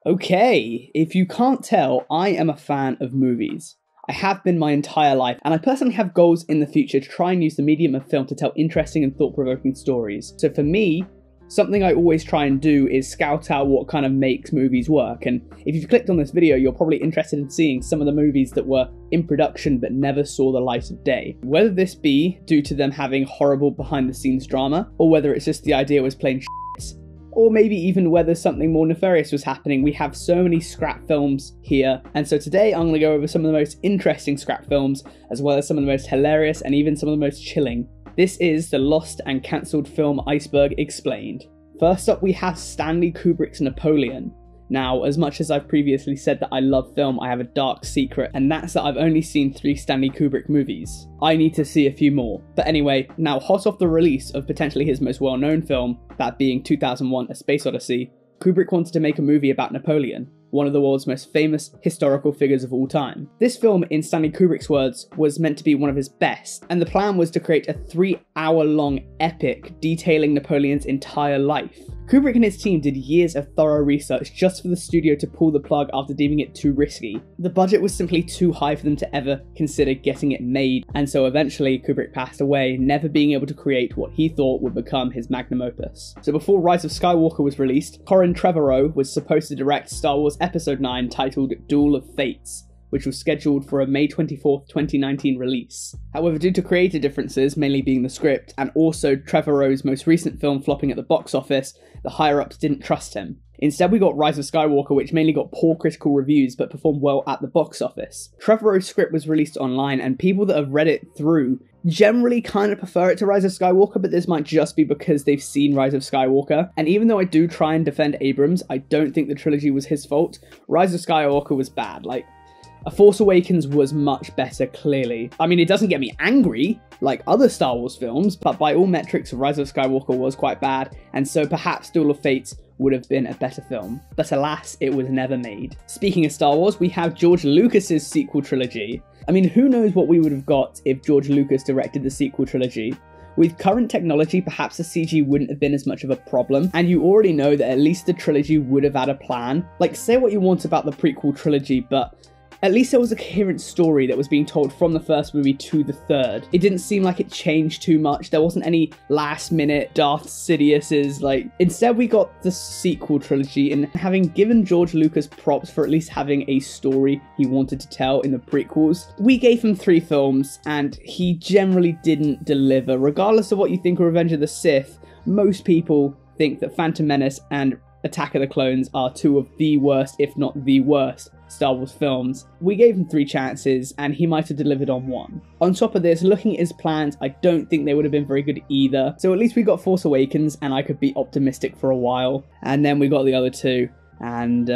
Okay, if you can't tell, I am a fan of movies. I have been my entire life, and I personally have goals in the future to try and use the medium of film to tell interesting and thought-provoking stories. So for me, something I always try and do is scout out what kind of makes movies work, and if you've clicked on this video, you're probably interested in seeing some of the movies that were in production but never saw the light of day. Whether this be due to them having horrible behind-the-scenes drama, or whether it's just the idea was plain shit, or maybe even whether something more nefarious was happening. We have so many scrap films here, and so today I'm going to go over some of the most interesting scrap films, as well as some of the most hilarious and even some of the most chilling. This is the lost and cancelled film Iceberg Explained. First up we have Stanley Kubrick's Napoleon. Now, as much as I've previously said that I love film, I have a dark secret, and that's that I've only seen 3 Stanley Kubrick movies. I need to see a few more. But anyway, now hot off the release of potentially his most well-known film, that being 2001: A Space Odyssey, Kubrick wanted to make a movie about Napoleon, one of the world's most famous historical figures of all time. This film, in Stanley Kubrick's words, was meant to be one of his best, and the plan was to create a 3-hour-long epic detailing Napoleon's entire life. Kubrick and his team did years of thorough research just for the studio to pull the plug after deeming it too risky. The budget was simply too high for them to ever consider getting it made, and so eventually Kubrick passed away, never being able to create what he thought would become his magnum opus. So before Rise of Skywalker was released, Colin Trevorrow was supposed to direct Star Wars Episode 9 titled Duel of Fates, which was scheduled for a May 24th, 2019 release. However, due to creative differences, mainly being the script, and also Trevorrow's most recent film flopping at the box office, the higher-ups didn't trust him. Instead, we got Rise of Skywalker, which mainly got poor critical reviews but performed well at the box office. Trevorrow's script was released online, and people that have read it through generally kind of prefer it to Rise of Skywalker, but this might just be because they've seen Rise of Skywalker. And even though I do try and defend Abrams, I don't think the trilogy was his fault. Rise of Skywalker was bad. A Force Awakens was much better, clearly. I mean, it doesn't get me angry like other Star Wars films, but by all metrics, Rise of Skywalker was quite bad, and so perhaps Duel of Fates would have been a better film. But alas, it was never made. Speaking of Star Wars, we have George Lucas's sequel trilogy. I mean, who knows what we would have got if George Lucas directed the sequel trilogy? With current technology, perhaps the CG wouldn't have been as much of a problem, and you already know that at least the trilogy would have had a plan. Say what you want about the prequel trilogy, but at least there was a coherent story that was being told from the first movie to the third. It didn't seem like it changed too much. There wasn't any last minute Darth Sidious's, instead we got the sequel trilogy, and having given George Lucas props for at least having a story he wanted to tell in the prequels, we gave him 3 films, and he generally didn't deliver. Regardless of what you think of Revenge of the Sith, most people think that Phantom Menace and Attack of the Clones are 2 of the worst, if not the worst, Star Wars films. We gave him 3 chances, and he might have delivered on 1. On top of this, looking at his plans, I don't think they would have been very good either. So at least we got Force Awakens, and I could be optimistic for a while. And then we got the other 2, and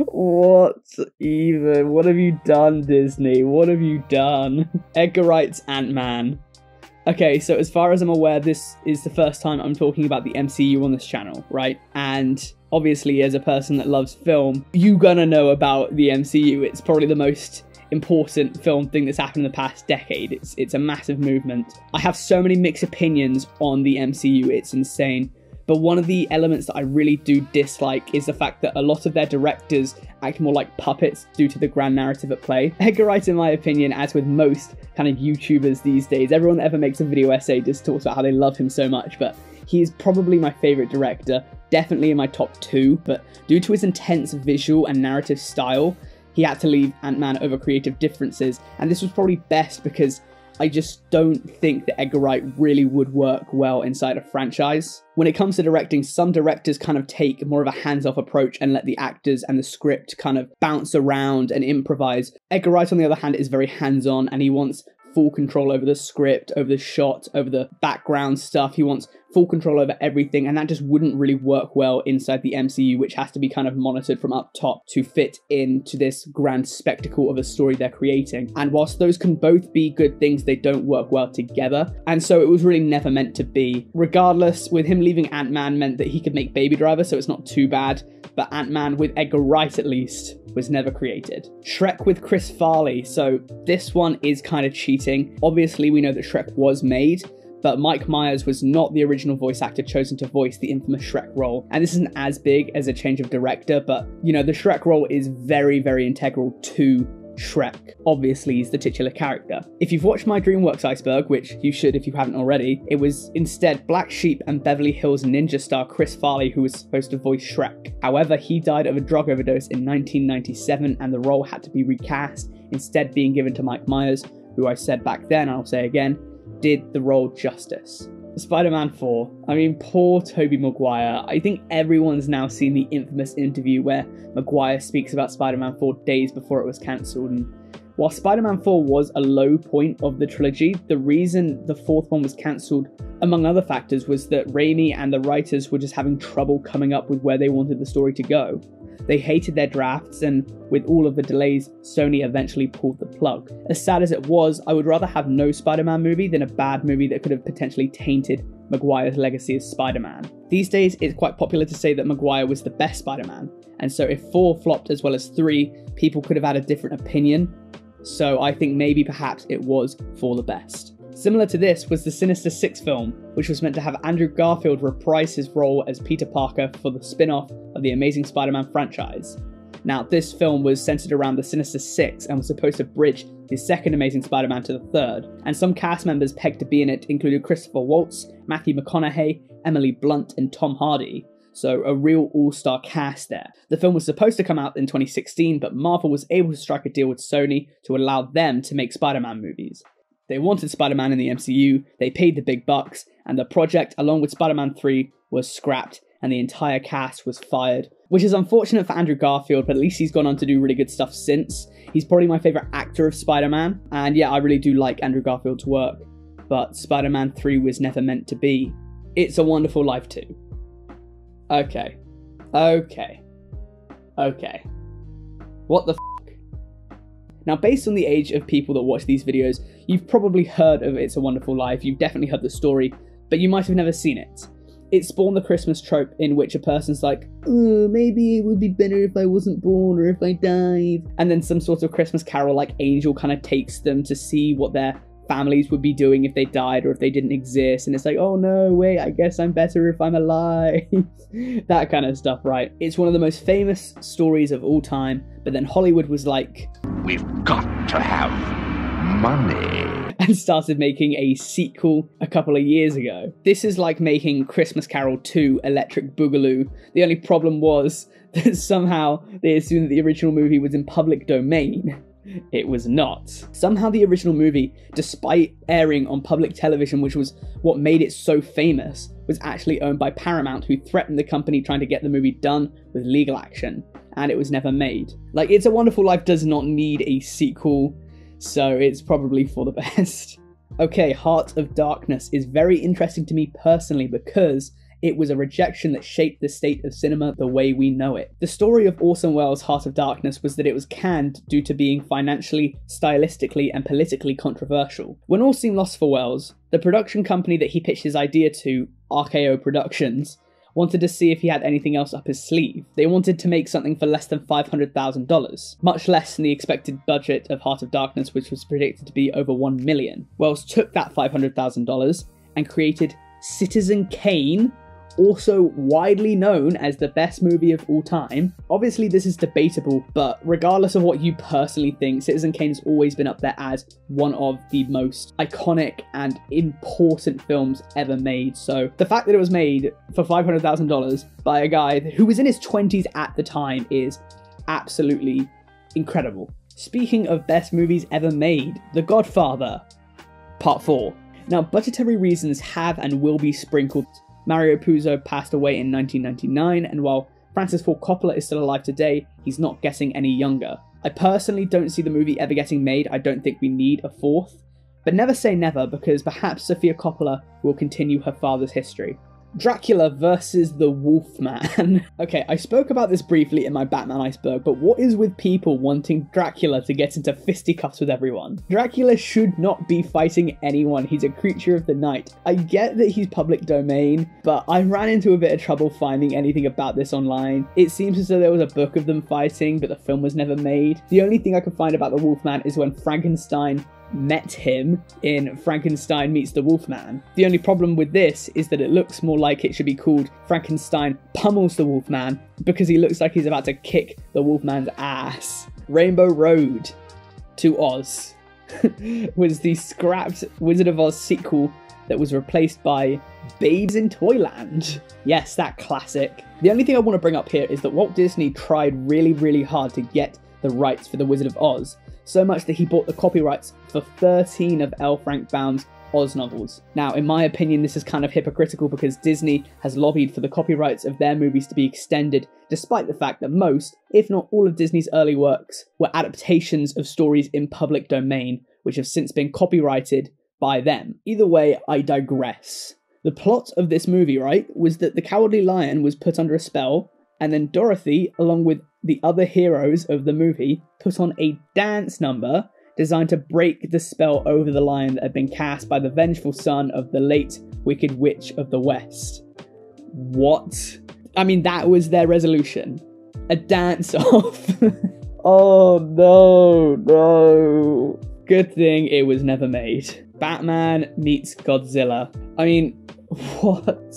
what even? What have you done, Disney? What have you done? Edgar Wright's Ant-Man. Okay, so as far as I'm aware, this is the first time I'm talking about the MCU on this channel, right? And obviously, as a person that loves film, you gonna know about the MCU. It's probably the most important film thing that's happened in the past decade. It's a massive movement. I have so many mixed opinions on the MCU, it's insane. But one of the elements that I really do dislike is the fact that a lot of their directors act more like puppets due to the grand narrative at play. Edgar Wright, in my opinion, as with most kind of YouTubers these days, everyone that ever makes a video essay just talks about how they love him so much, but he's probably my favourite director, definitely in my top 2, but due to his intense visual and narrative style, he had to leave Ant-Man over creative differences, and this was probably best because I just don't think that Edgar Wright really would work well inside a franchise. When it comes to directing, some directors kind of take more of a hands-off approach and let the actors and the script kind of bounce around and improvise. Edgar Wright, on the other hand, is very hands-on, and he wants full control over the script, over the shot, over the background stuff. He wants full control over everything, and that just wouldn't really work well inside the MCU, which has to be kind of monitored from up top to fit into this grand spectacle of a story they're creating. And whilst those can both be good things, they don't work well together, and so it was really never meant to be. Regardless, with him leaving Ant-Man meant that he could make Baby Driver, so it's not too bad, but Ant-Man, with Edgar Wright at least, was never created. Shrek with Chris Farley, so this one is kind of cheating. Obviously, we know that Shrek was made, but Mike Myers was not the original voice actor chosen to voice the infamous Shrek role, and this isn't as big as a change of director, but you know, the Shrek role is very, very integral to Shrek. Obviously, he's the titular character. If you've watched my DreamWorks Iceberg, which you should if you haven't already, it was instead Black Sheep and Beverly Hills Ninja star Chris Farley who was supposed to voice Shrek. However, he died of a drug overdose in 1997 and the role had to be recast, instead being given to Mike Myers, who I said back then, I'll say again, did the role justice. Spider-Man 4. I mean, poor Tobey Maguire. I think everyone's now seen the infamous interview where Maguire speaks about Spider-Man 4 days before it was cancelled, and while Spider-Man 4 was a low point of the trilogy, the reason the fourth one was cancelled, among other factors, was that Raimi and the writers were just having trouble coming up with where they wanted the story to go. They hated their drafts, and with all of the delays, Sony eventually pulled the plug. As sad as it was, I would rather have no Spider-Man movie than a bad movie that could have potentially tainted Maguire's legacy as Spider-Man. These days, it's quite popular to say that Maguire was the best Spider-Man, and so if 4 flopped as well as 3, people could have had a different opinion, so I think maybe perhaps it was for the best. Similar to this was the Sinister Six film, which was meant to have Andrew Garfield reprise his role as Peter Parker for the spin-off of the Amazing Spider-Man franchise. Now, this film was centered around the Sinister Six and was supposed to bridge the second Amazing Spider-Man to the third, and some cast members pegged to be in it included Christopher Waltz, Matthew McConaughey, Emily Blunt, and Tom Hardy. So a real all-star cast there. The film was supposed to come out in 2016, but Marvel was able to strike a deal with Sony to allow them to make Spider-Man movies. They wanted Spider-Man in the MCU, they paid the big bucks, and the project, along with Spider-Man 3, was scrapped, and the entire cast was fired. Which is unfortunate for Andrew Garfield, but at least he's gone on to do really good stuff since. He's probably my favourite actor of Spider-Man, and yeah, I really do like Andrew Garfield's work, but Spider-Man 3 was never meant to be. It's a Wonderful Life 2. Okay. What the f***? Now, based on the age of people that watch these videos, you've probably heard of It's a Wonderful Life, you've definitely heard the story, but you might have never seen it. It spawned the Christmas trope in which a person's like, oh, maybe it would be better if I wasn't born or if I died. And then some sort of Christmas carol like angel kind of takes them to see what their families would be doing if they died or if they didn't exist. And it's like, oh no, wait, I guess I'm better if I'm alive. That kind of stuff, right? It's one of the most famous stories of all time, but then Hollywood was like, we've got to have money, and started making a sequel a couple of years ago. This is like making Christmas Carol 2 Electric Boogaloo. The only problem was that somehow they assumed that the original movie was in public domain. It was not. Somehow the original movie, despite airing on public television, which was what made it so famous, was actually owned by Paramount, who threatened the company trying to get the movie done with legal action, and it was never made. Like, It's a Wonderful Life does not need a sequel, so it's probably for the best. Okay, Heart of Darkness is very interesting to me personally because it was a rejection that shaped the state of cinema the way we know it. The story of Orson Welles' Heart of Darkness was that it was canned due to being financially, stylistically, and politically controversial. When all seemed lost for Welles, the production company that he pitched his idea to, RKO Productions, wanted to see if he had anything else up his sleeve. They wanted to make something for less than $500,000, much less than the expected budget of Heart of Darkness, which was predicted to be over $1 million. Welles took that $500,000 and created Citizen Kane, also widely known as the best movie of all time. Obviously this is debatable, but regardless of what you personally think, Citizen Kane's always been up there as one of the most iconic and important films ever made. So the fact that it was made for $500,000 by a guy who was in his 20s at the time is absolutely incredible. Speaking of best movies ever made, The Godfather, Part 4. Now, budgetary reasons have and will be sprinkled. Mario Puzo passed away in 1999, and while Francis Ford Coppola is still alive today, he's not getting any younger. I personally don't see the movie ever getting made. I don't think we need a fourth. But never say never, because perhaps Sofia Coppola will continue her father's history. Dracula versus the Wolfman. Okay, I spoke about this briefly in my Batman Iceberg, but what is with people wanting Dracula to get into fisticuffs with everyone? Dracula should not be fighting anyone. He's a creature of the night. I get that he's public domain, but I ran into a bit of trouble finding anything about this online. It seems as though there was a book of them fighting, but the film was never made. The only thing I could find about the Wolfman is when Frankenstein met him in Frankenstein Meets the Wolfman. The only problem with this is that it looks more like it should be called Frankenstein Pummels the Wolfman, because he looks like he's about to kick the Wolfman's ass. Rainbow Road to Oz was the scrapped Wizard of Oz sequel that was replaced by Babes in Toyland. Yes, that classic. The only thing I want to bring up here is that Walt Disney tried really, really hard to get the rights for the Wizard of Oz, so much that he bought the copyrights for 13 of L. Frank Baum's Oz novels. Now, in my opinion, this is kind of hypocritical because Disney has lobbied for the copyrights of their movies to be extended, despite the fact that most, if not all of Disney's early works, were adaptations of stories in public domain, which have since been copyrighted by them. Either way, I digress. The plot of this movie, right, was that the Cowardly Lion was put under a spell, and then Dorothy, along with the other heroes of the movie, put on a dance number designed to break the spell over the lion that had been cast by the vengeful son of the late Wicked Witch of the West. What? I mean, that was their resolution. A dance-off. Oh, no. Good thing it was never made. Batman meets Godzilla. I mean, what?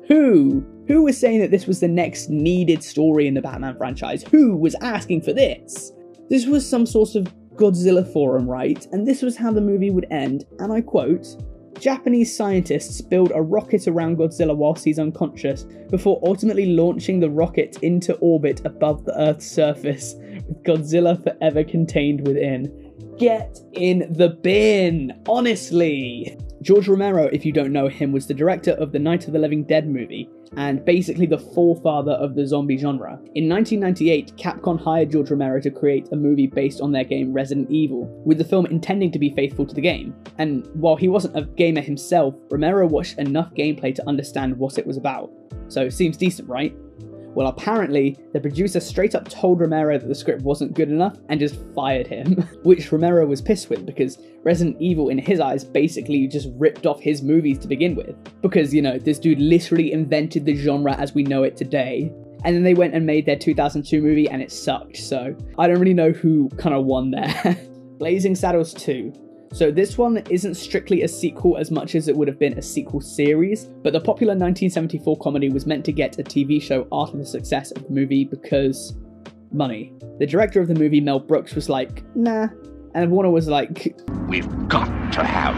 Who was saying that this was the next needed story in the Batman franchise? Who was asking for this? This was some sort of Godzilla forum, right? And this was how the movie would end, and I quote, "Japanese scientists build a rocket around Godzilla whilst he's unconscious, before ultimately launching the rocket into orbit above the Earth's surface, with Godzilla forever contained within." Get in the bin, honestly. George Romero, if you don't know him, was the director of the Night of the Living Dead movie, and basically the forefather of the zombie genre. In 1998, Capcom hired George Romero to create a movie based on their game Resident Evil, with the film intending to be faithful to the game. And while he wasn't a gamer himself, Romero watched enough gameplay to understand what it was about. So it seems decent, right? Well, apparently, the producer straight up told Romero that the script wasn't good enough and just fired him, which Romero was pissed with because Resident Evil, in his eyes, basically just ripped off his movies to begin with. Because, you know, this dude literally invented the genre as we know it today. And then they went and made their 2002 movie and it sucked, so I don't really know who kind of won there. Blazing Saddles 2. So this one isn't strictly a sequel as much as it would have been a sequel series, but the popular 1974 comedy was meant to get a TV show after the success of the movie because money. The director of the movie, Mel Brooks, was like, nah, and Warner was like, we've got to have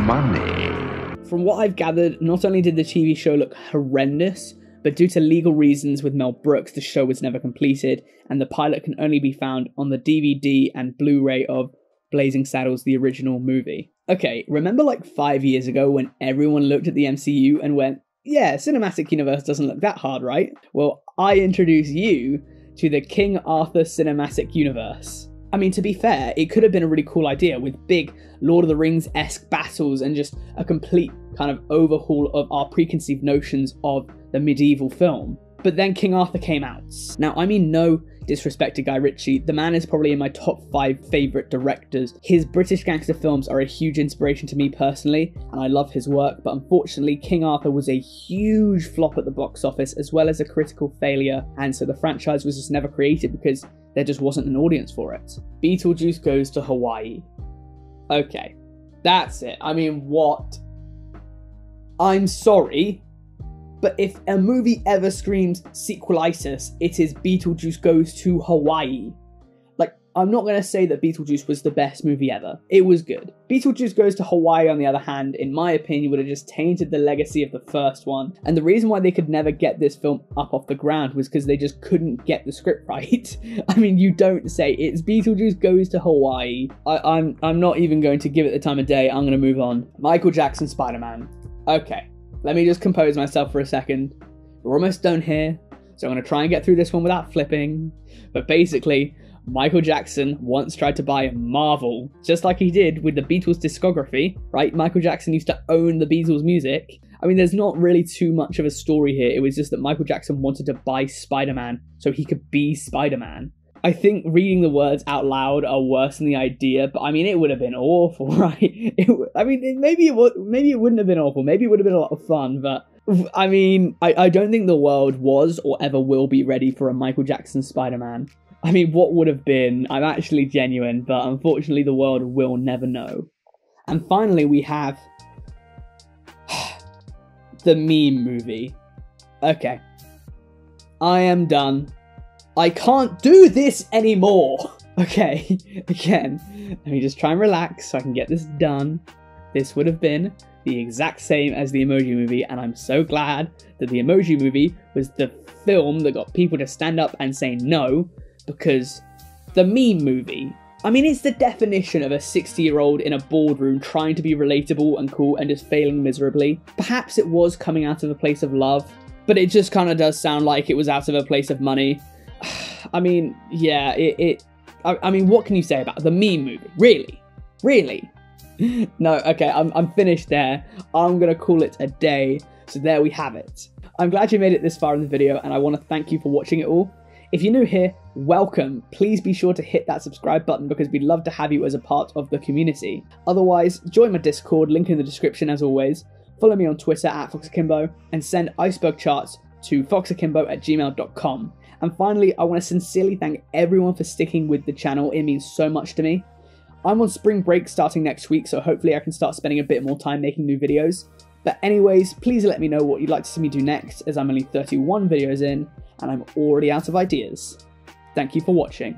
money. From what I've gathered, not only did the TV show look horrendous, but due to legal reasons with Mel Brooks, the show was never completed, and the pilot can only be found on the DVD and Blu-ray of Blazing Saddles, the original movie. Okay, remember like 5 years ago when everyone looked at the MCU and went, yeah, Cinematic Universe doesn't look that hard, right? Well, I introduce you to the King Arthur Cinematic Universe. I mean, to be fair, it could have been a really cool idea with big Lord of the Rings-esque battles and just a complete kind of overhaul of our preconceived notions of the medieval film. But then King Arthur came out. Now, I mean no disrespect to Guy Ritchie, the man is probably in my top 5 favourite directors. His British gangster films are a huge inspiration to me personally, and I love his work, but unfortunately King Arthur was a huge flop at the box office as well as a critical failure, and so the franchise was just never created because there just wasn't an audience for it. Beetlejuice Goes to Hawaii. Okay, that's it. I mean, what? I'm sorry, but if a movie ever screams sequelitis, it is Beetlejuice Goes to Hawaii. Like, I'm not going to say that Beetlejuice was the best movie ever. It was good. Beetlejuice Goes to Hawaii, on the other hand, in my opinion, would have just tainted the legacy of the first one. And the reason why they could never get this film up off the ground was because they just couldn't get the script right. I mean, you don't say it's Beetlejuice Goes to Hawaii. I'm not even going to give it the time of day. I'm going to move on. Michael Jackson Spider-Man. Okay. Let me just compose myself for a second. We're almost done here, so I'm going to try and get through this one without flipping. But basically, Michael Jackson once tried to buy Marvel, just like he did with the Beatles discography, right? Michael Jackson used to own the Beatles music. I mean, there's not really too much of a story here. It was just that Michael Jackson wanted to buy Spider-Man so he could be Spider-Man. I think reading the words out loud are worse than the idea, but I mean, it would have been awful, right? Maybe it wouldn't have been awful. Maybe it would have been a lot of fun, but I mean, I don't think the world was or ever will be ready for a Michael Jackson Spider-Man. I mean, what would have been? I'm actually genuine, but unfortunately the world will never know. And finally we have the meme movie. Okay. I am done. I can't do this anymore. Okay, again, let me just try and relax so I can get this done. This would have been the exact same as the Emoji Movie, and I'm so glad that the Emoji Movie was the film that got people to stand up and say no, because the meme movie, I mean, it's the definition of a 60-year-old in a boardroom trying to be relatable and cool and just failing miserably. Perhaps it was coming out of a place of love, but it just kind of does sound like it was out of a place of money. I mean, yeah, I mean, what can you say about the meme movie? Really? Really? No, okay, I'm finished there. I'm gonna call it a day. So there we have it. I'm glad you made it this far in the video, and I want to thank you for watching it all. If you're new here, welcome. Please be sure to hit that subscribe button because we'd love to have you as a part of the community. Otherwise, join my Discord, link in the description as always. Follow me on Twitter at FoxAkimbo, and send iceberg charts to foxakimbo@gmail.com. And finally, I want to sincerely thank everyone for sticking with the channel. It means so much to me. I'm on spring break starting next week, so hopefully I can start spending a bit more time making new videos. But anyways, please let me know what you'd like to see me do next, as I'm only 31 videos in, and I'm already out of ideas. Thank you for watching.